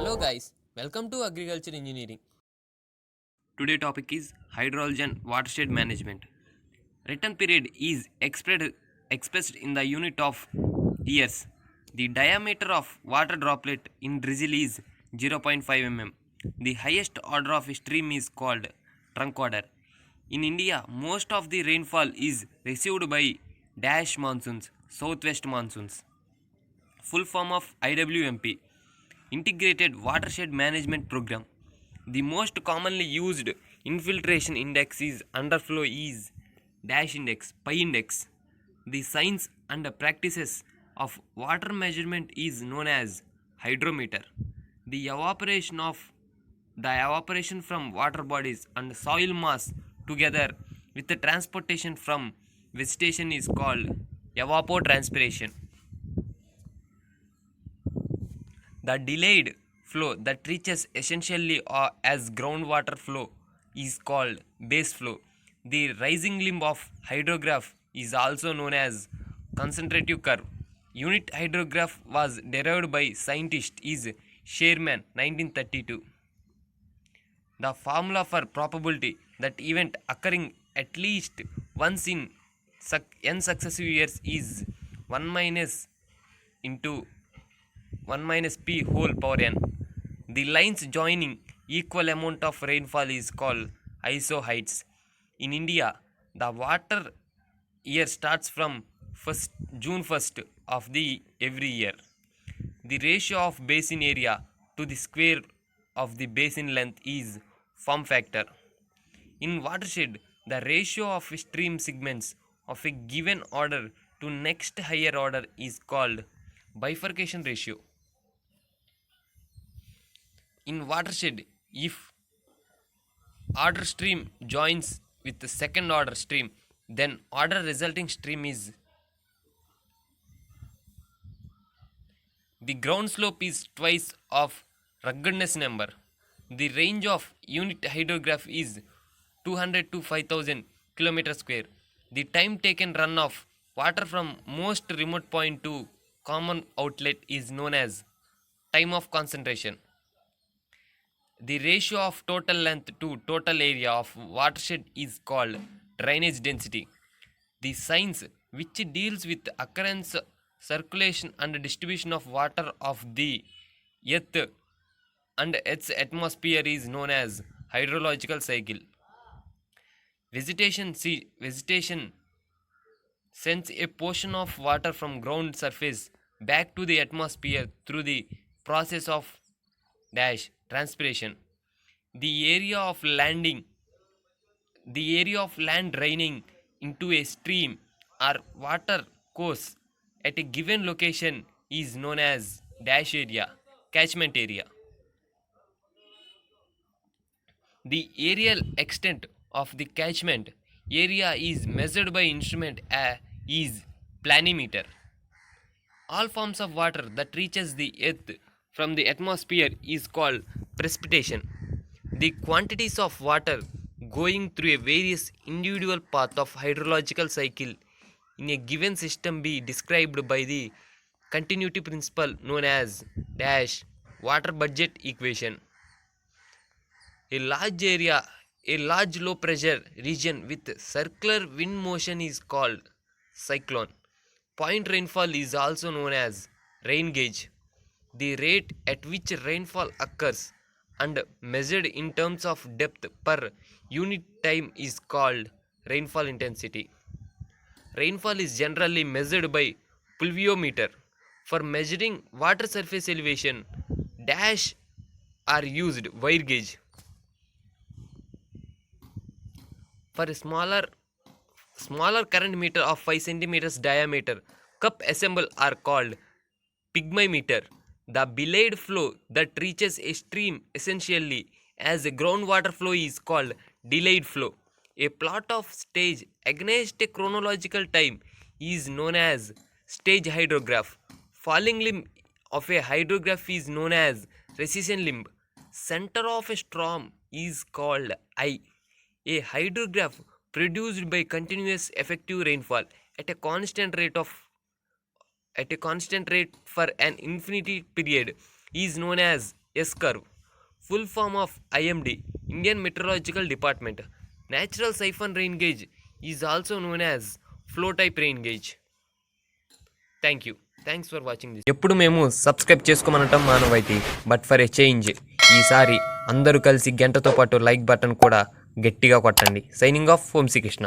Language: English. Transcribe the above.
Hello guys, welcome to Agriculture Engineering. Today topic is hydrology watershed management. Return period is expressed in the unit of years. The diameter of water droplet in drizzle is 0.5 mm. The highest order of a stream is called trunk order. In India, most of the rainfall is received by dash monsoons, southwest monsoons. Full form of IWMP, Integrated Watershed Management Program. The most commonly used infiltration index is underflow is dash index, pi index. The science and practices of water measurement is known as hydrometer. The evaporation from water bodies and soil mass together with the transportation from vegetation is called evapotranspiration. The delayed flow that reaches essentially as groundwater flow is called base flow. The rising limb of hydrograph is also known as concentrative curve. Unit hydrograph was derived by scientist is Sherman 1932. The formula for probability that event occurring at least once in n successive years is 1 minus into 1 minus p whole power n. The lines joining equal amount of rainfall is called isohyets. In India, the water year starts from June 1st of the every year. The ratio of basin area to the square of the basin length is form factor. In watershed, the ratio of stream segments of a given order to next higher order is called bifurcation ratio. In watershed, if order stream joins with the second order stream, then order resulting stream is the ground slope is twice of ruggedness number. The range of unit hydrograph is 200 to 5000 km square. The time taken run of water from most remote point to common outlet is known as time of concentration. The ratio of total length to total area of watershed is called drainage density. The science which deals with occurrence, circulation and distribution of water of the earth and its atmosphere is known as hydrological cycle. Vegetation sends a portion of water from ground surface back to the atmosphere through the process of dash transpiration. The area of landing the area of land draining into a stream or water course at a given location is known as dash area, catchment area. The aerial extent of the catchment area is measured by instrument is planimeter. All forms of water that reaches the earth from the atmosphere is called precipitation. The quantities of water going through a various individual path of hydrological cycle in a given system be described by the continuity principle known as dash water budget equation. A large area, a large low pressure region with circular wind motion is called cyclone. Point rainfall is also known as rain gauge. The rate at which rainfall occurs and measured in terms of depth per unit time is called rainfall intensity. Rainfall is generally measured by pluviometer. For measuring water surface elevation, dash are used wire gauge. For a smaller current meter of 5 centimeters diameter, cup assemble are called pygmymeter. The belayed flow that reaches a stream essentially as a groundwater flow is called delayed flow. A plot of stage against a chronological time is known as stage hydrograph. Falling limb of a hydrograph is known as recession limb. Center of a storm is called eye. A hydrograph produced by continuous effective rainfall at a constant rate for an infinite period is known as S curve. Full form of IMD, Indian Meteorological Department. Natural siphon rain gauge is also known as flow type rain gauge. Thank you. Thanks for watching this. ఎప్పుడు మేము subscribe చేసుకోమనటం మానవైతే, but for a change ఈసారి అందరూ కలిసి గంటతో పాటు like button కూడా గట్టిగా కొట్టండి. Signing off Vamsikrishna.